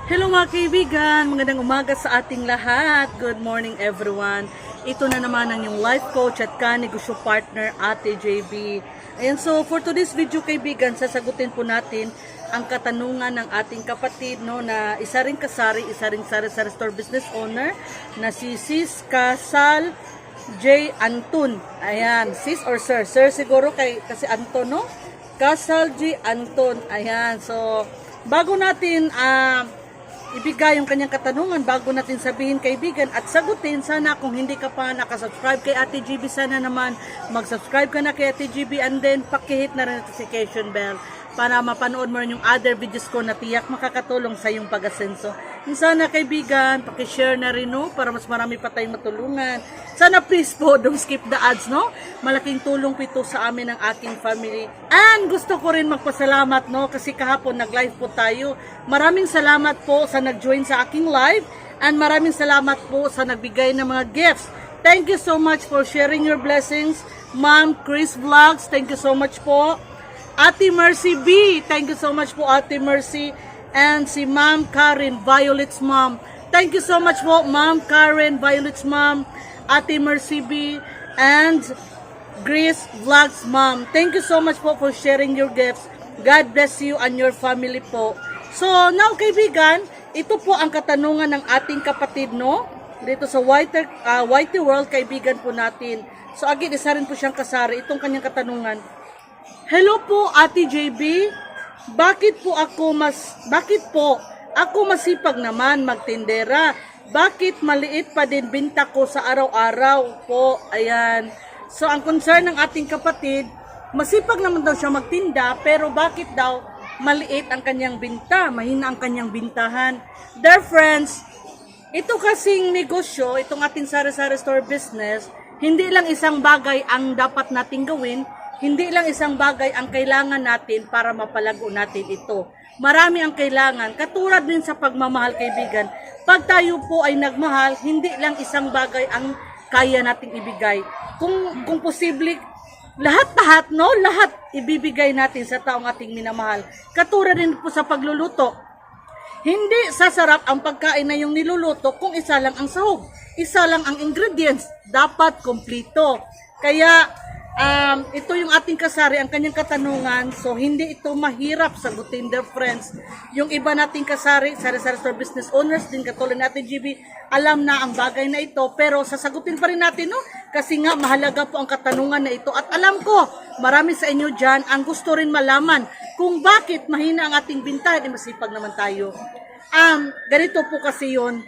Hello mga kaibigan, magandang umaga sa ating lahat. Good morning everyone. Ito na naman ang yung life coach at kanegosyo partner, Ate JB. Ayan, so for today's video kaibigan, sasagutin po natin ang katanungan ng ating kapatid, no, na isa ring kasari, isa ring sari-sari store business owner na si Sis Kasal J. Anton. Ayan, sis or sir? Sir siguro kasi Anton, no? Kasal J. Anton. Ayan, so bago natin ibigay yung kanyang katanungan, bago natin sabihin kaibigan at sagutin, sana kung hindi ka pa nakasubscribe kay Ate GB, sana naman mag-subscribe ka na kay Ate GB and then pakihit na rin notification bell para mapanood mo rin yung other videos ko na tiyak makakatulong sa iyong pag-asenso. Sana kaibigan, pakishare na rin, no, para mas marami pa tayong matulungan. Sana please po, don't skip the ads, no? Malaking tulong po ito sa amin ng aking family. And gusto ko rin magpasalamat, no, kasi kahapon nag-live po tayo. Maraming salamat po sa nag-join sa aking live and maraming salamat po sa nagbigay ng mga gifts. Thank you so much for sharing your blessings. Ma'am Chris Vlogs, thank you so much po. Ate Mercy B, thank you so much po Ate Mercy. And si Ma'am Karen, Violet's mom. Thank you so much po Ma'am Karen, Violet's mom, Ate Mercy B, and Grace Vlogs mom. Thank you so much po for sharing your gifts. God bless you and your family po. So now kaibigan, ito po ang katanungan ng ating kapatid, no? Dito sa Whitey World kaibigan po natin. So again, isa rin po siyang kasari. Itong kanyang katanungan. Hello po Ate JB. Bakit po ako masipag naman magtindera? Bakit maliit pa din binta ko sa araw-araw po? Ayan. So ang concern ng ating kapatid, masipag naman daw siya magtinda, pero bakit daw maliit ang kanyang binta? Mahina ang kanyang bintahan. Dear friends, ito kasing negosyo, itong ating sari-sari store business, hindi lang isang bagay ang dapat nating gawin. Hindi lang isang bagay ang kailangan natin para mapalago natin ito. Marami ang kailangan. Katulad din sa pagmamahal kaibigan. Pag tayo po ay nagmahal, hindi lang isang bagay ang kaya nating ibigay. Kung posible, lahat-lahat, no? Lahat ibibigay natin sa taong ating minamahal. Katulad din po sa pagluluto. Hindi sasarap ang pagkain na yung niluluto kung isa lang ang sahog. Isa lang ang ingredients. Dapat kompleto. Kaya ito yung ating kasari, ang kanyang katanungan. So, hindi ito mahirap sagutin, dear friends. Yung iba nating kasari, sari-sari store business owners din, katulad natin GB, alam na ang bagay na ito. Pero sasagutin pa rin natin, no? Kasi nga, mahalaga po ang katanungan na ito. At alam ko, marami sa inyo dyan ang gusto rin malaman kung bakit mahina ang ating bintahan. Masipag naman tayo. Ganito po kasi yun.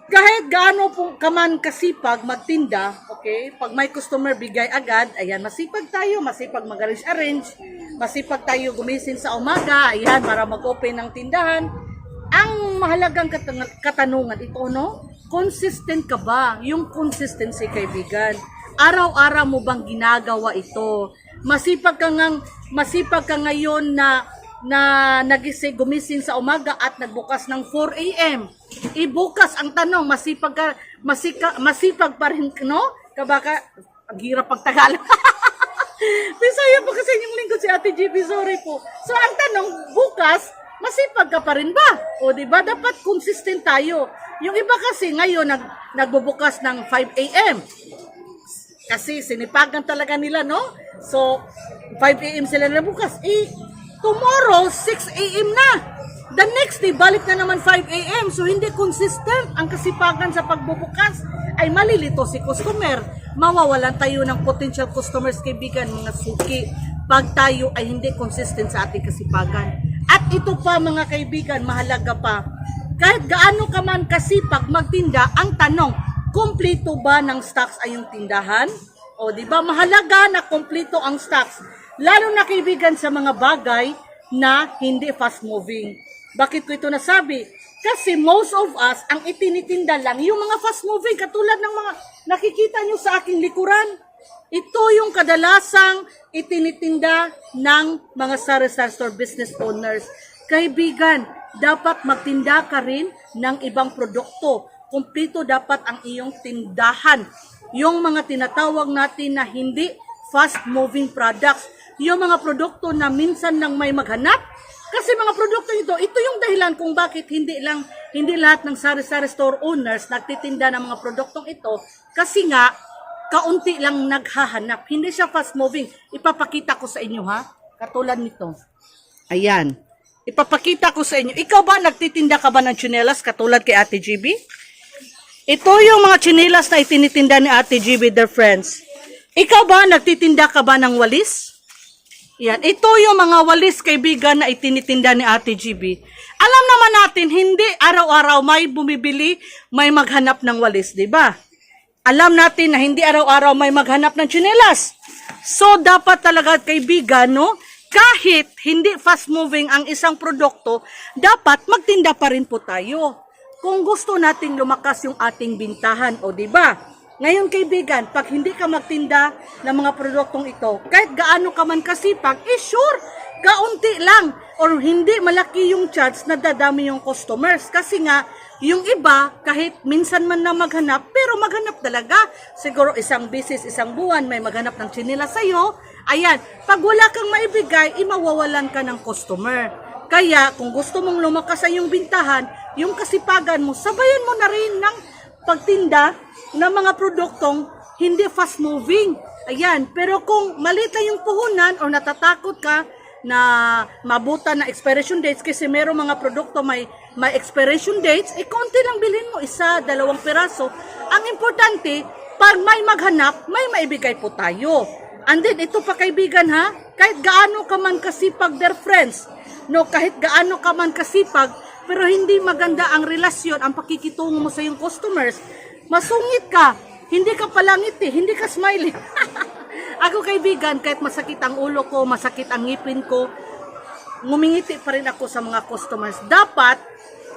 Kahit gaano po kaman kasipag magtinda, okay? Pag may customer, bigay agad. Ayan, masipag tayo, masipag mag-arrange, masipag tayo gumising sa umaga, ayan, para mag-open ng tindahan. Ang mahalagang katanungan ito, no? Consistent ka ba? Yung consistency, kaibigan. Araw-araw mo bang ginagawa ito? Masipag ka ngayon na gumising sa umaga at nagbukas ng 4 a.m. Ibukas ang tanong, masipag pa rin, no? Kabaka, ang hirap pagtagalog. Bisaya po kasi yung lingkod si Ate GB, sorry po. So ang tanong, bukas, masipag ka pa rin ba? O diba, dapat consistent tayo. Yung iba kasi ngayon, nagbubukas ng 5 a.m. Kasi sinipagan talaga nila, no? So, 5 a.m. sila na bukas. Tomorrow, 6 a.m. na. The next day, balik na naman 5 a.m. So, hindi consistent ang kasipagan sa pagbubukas. Ay malilito si customer. Mawawalan tayo ng potential customers, kaibigan, mga suki. Pag tayo ay hindi consistent sa ating kasipagan. At ito pa, mga kaibigan, mahalaga pa. Kahit gaano ka man kasipag magtinda, ang tanong, kumpleto ba ng stocks ay yung tindahan? O, di ba? Mahalaga na kumpleto ang stocks. Lalo na kaibigan sa mga bagay na hindi fast moving. Bakit ko ito nasabi? Kasi most of us, ang itinitinda lang, yung mga fast moving, katulad ng mga nakikita nyo sa aking likuran. Ito yung kadalasang itinitinda ng mga sari-sari store business owners. Kaibigan, dapat magtinda ka rin ng ibang produkto. Kumpleto dapat ang iyong tindahan. Yung mga tinatawag natin na hindi fast moving products. Yung mga produkto na minsan nang may maghanap, Kasi mga produkto ito yung dahilan kung bakit hindi lahat ng sari-sari store owners nagtitinda ng mga produktong ito kasi nga kaunti lang naghahanap. Hindi siya fast moving. Ipapakita ko sa inyo ha. Katulad nito. Ayan. Ipapakita ko sa inyo. Ikaw ba nagtitinda ka ba ng tsinelas katulad kay Ate GB? Ito yung mga tsinelas na itinitinda ni Ate GB, dear friends. Ikaw ba nagtitinda ka ba ng walis? Yan. Ito yung mga walis kaibigan na itinitinda ni Ate GB. Alam naman natin, hindi araw-araw may bumibili, may maghanap ng walis, di ba? Alam natin na hindi araw-araw may maghanap ng tsinelas. So, dapat talaga kaibigan, no? Kahit hindi fast-moving ang isang produkto, dapat magtinda pa rin po tayo. Kung gusto nating lumakas yung ating bintahan, o di ba? Ngayon kaibigan, pag hindi ka magtinda ng mga produktong ito, kahit gaano ka man kasipag, sure, kaunti lang or hindi malaki yung chance na dadami yung customers. Kasi nga, yung iba, kahit minsan man na maghanap, pero maghanap talaga. Siguro isang business, isang buwan, may maghanap ng tsinelas sa'yo. Ayan, pag wala kang maibigay, mawawalan ka ng customer. Kaya, kung gusto mong lumakas sa iyong bintahan, yung kasipagan mo, sabayan mo na rin ng pagtinda ng mga produktong hindi fast moving. Ayan, pero kung maliit lang yung puhunan o natatakot ka na mabuta na expiration dates kasi merong mga produkto may expiration dates, konti lang bilhin mo, 1, 2 piraso. Ang importante, pag may maghanap, may maibigay po tayo. And then, ito pa kaibigan ha, kahit gaano ka man kasipag, dear friends, no, kahit gaano ka man kasipag, pero hindi maganda ang relasyon, ang pakikitungo mo sa iyong customers, masungit ka, hindi ka palangiti, hindi ka smiley. Ako kaibigan, kahit masakit ang ulo ko, masakit ang ngipin ko, ngumingiti pa rin ako sa mga customers. Dapat,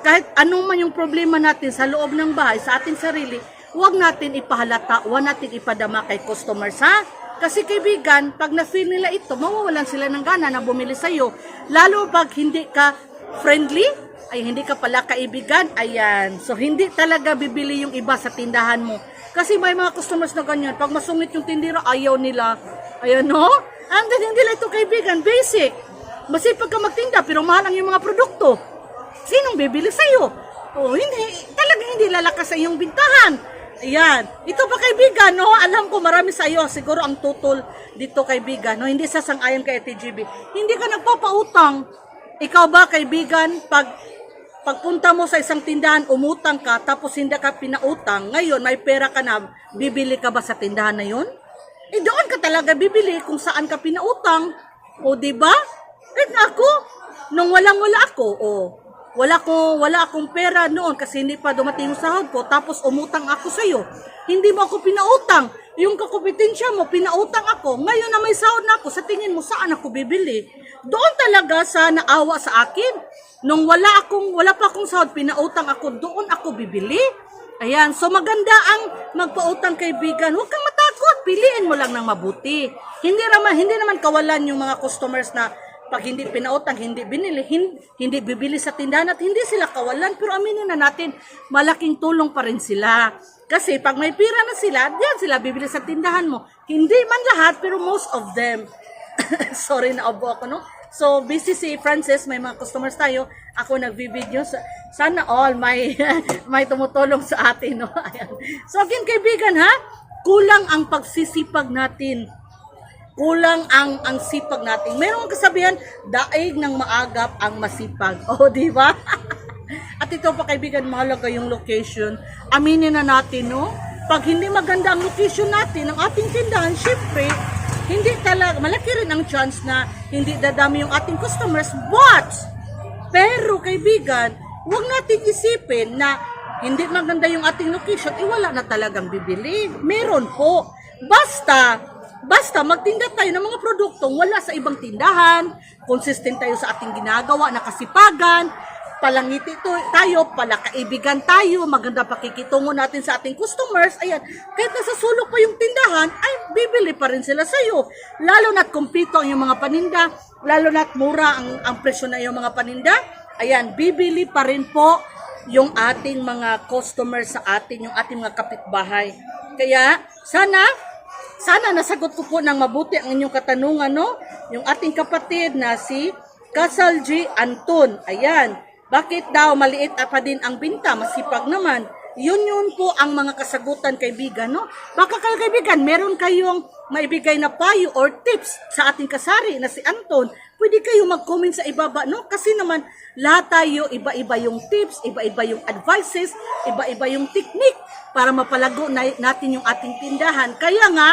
kahit anong man yung problema natin sa loob ng bahay, sa ating sarili, huwag natin ipahalata, huwag natin ipadama kay customers, ha? Kasi kaibigan, pag na-feel nila ito, mawawalan sila ng gana na bumili sa'yo. Lalo pag hindi ka friendly, ay hindi ka pala kaibigan, ayan. So, hindi talaga bibili yung iba sa tindahan mo. Kasi may mga customers na ganyan. Pag masungit yung tindira, ayaw nila. Ayan, no? And then, hindi lang ito kaibigan, basic. Masipag ka magtinda, pero mahal ang yung mga produkto. Sinong bibili sa'yo? Oh, hindi lalakas sa iyong bintahan. Ayan. Ito pa kaibigan, no? Alam ko marami sa iyo. Siguro ang tutol dito kaibigan, no? Hindi sasang-ayon kay TGB. Hindi ka nagpapautang. Ikaw ba kaibigan, pagpunta mo sa isang tindahan, umutang ka, tapos hindi ka pinautang, ngayon may pera ka na, bibili ka ba sa tindahan na yun? Doon ka talaga bibili kung saan ka pinautang. O, diba? Ako, nung walang-wala ako, wala akong pera noon kasi hindi pa dumating yung sahod ko, tapos umutang ako sa'yo. Hindi mo ako pinautang. Yung kakumpetensya mo, pinautang ako. Ngayon na may sahod na ako, sa tingin mo, saan ako bibili? Doon talaga sa naawa sa akin. Nung wala pa akong sahod, pinautang ako, doon ako bibili. Ayan, so maganda ang magpautang kaibigan. Huwag kang matakot, piliin mo lang ng mabuti. Hindi naman kawalan yung mga customers na pag hindi pinautang, hindi binili, hindi bibili sa tindahan at hindi sila kawalan. Pero aminin na natin, malaking tulong pa rin sila. Kasi pag may pira na sila, diyan sila bibili sa tindahan mo. Hindi man lahat, pero most of them. Sorry na abo ako, no? So, busy si Frances, may mga customers tayo. Ako nagvi-video. Sana all may tumutulong sa atin, no? Ayan. So, again, kaibigan, ha? Kulang ang pagsisipag natin. Kulang ang sipag natin. Merong kasabihan, daig ng maagap ang masipag. O, di ba? At ito pa, kaibigan, mahalaga yung location. Aminin na natin, no? Pag hindi maganda ang location natin, ang ating tindahan, syempre, hindi talaga, malaki rin ang chance na hindi dadami yung ating customers. Pero kaibigan, huwag natin isipin na hindi maganda yung ating location, wala na talagang bibili. Meron po. Basta magtinda tayo ng mga produktong wala sa ibang tindahan, consistent tayo sa ating ginagawa, nakasipagan, palangiti tayo, palakaibigan tayo, maganda pakikitungo natin sa ating customers. Ayan, kahit nasa sulok pa yung tindahan, ay bibili pa rin sila sa'yo. Lalo na't kumpito ang yung mga paninda, lalo na't mura ang presyo na yung mga paninda. Ayan, bibili pa rin po yung ating mga customers sa atin, yung ating mga kapitbahay. Kaya, sana nasagot ko po ng mabuti ang inyong katanungan, no? Yung ating kapatid na si Casal G. Anton. Ayan. Bakit daw maliit pa din ang binta? Masipag naman. Yun po ang mga kasagutan, kaibigan, no? Baka kayo, kaibigan, meron kayong maibigay na payo or tips sa ating kasari na si Anton. Pwede kayo mag-comment sa ibaba, no? Kasi naman, lahat tayo, iba-iba yung tips, iba-iba yung advices, iba-iba yung technique para mapalago natin yung ating tindahan. Kaya nga,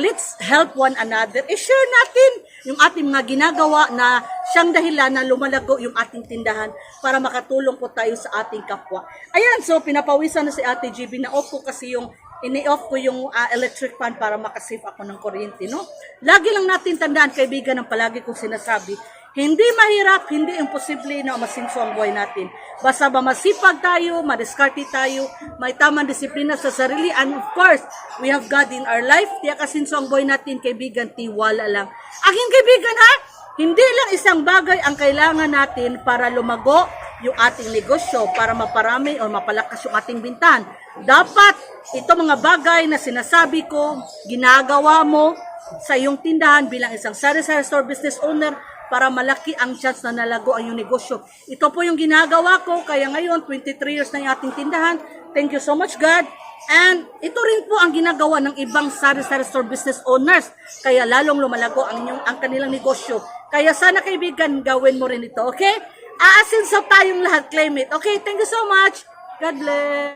let's help one another. I-share natin yung ating mga ginagawa na siyang dahilan na lumalago yung ating tindahan para makatulong po tayo sa ating kapwa. Ayan, so pinapawisan na si Ate GB na off ko kasi yung ini-off ko yung electric fan para makasave ako ng kuryente, no? Lagi lang natin tandaan, kaibigan, ang palagi kong sinasabi, hindi mahirap, hindi imposible na masinso ang buhay natin. Basta ba masipag tayo, madiskarte tayo, may tamang disiplina sa sarili, and of course, we have God in our life. Tiyak kasinso ang buhay natin, kaibigan, tiwala lang. Aking kaibigan, ha? Hindi lang isang bagay ang kailangan natin para lumago yung ating negosyo, para maparami o mapalakas yung ating bintahan. Dapat ito mga bagay na sinasabi ko, ginagawa mo sa iyong tindahan bilang isang sari-sari store business owner para malaki ang chance na nalago ang iyong negosyo. Ito po yung ginagawa ko, kaya ngayon 23 years na yung ating tindahan. Thank you so much, God. And ito rin po ang ginagawa ng ibang sari-sari store business owners. Kaya lalong lumalago ang kanilang negosyo. Kaya sana, kaibigan, gawin mo rin ito, okay? Aasin sa tayong lahat, claim it. Okay, thank you so much. God bless.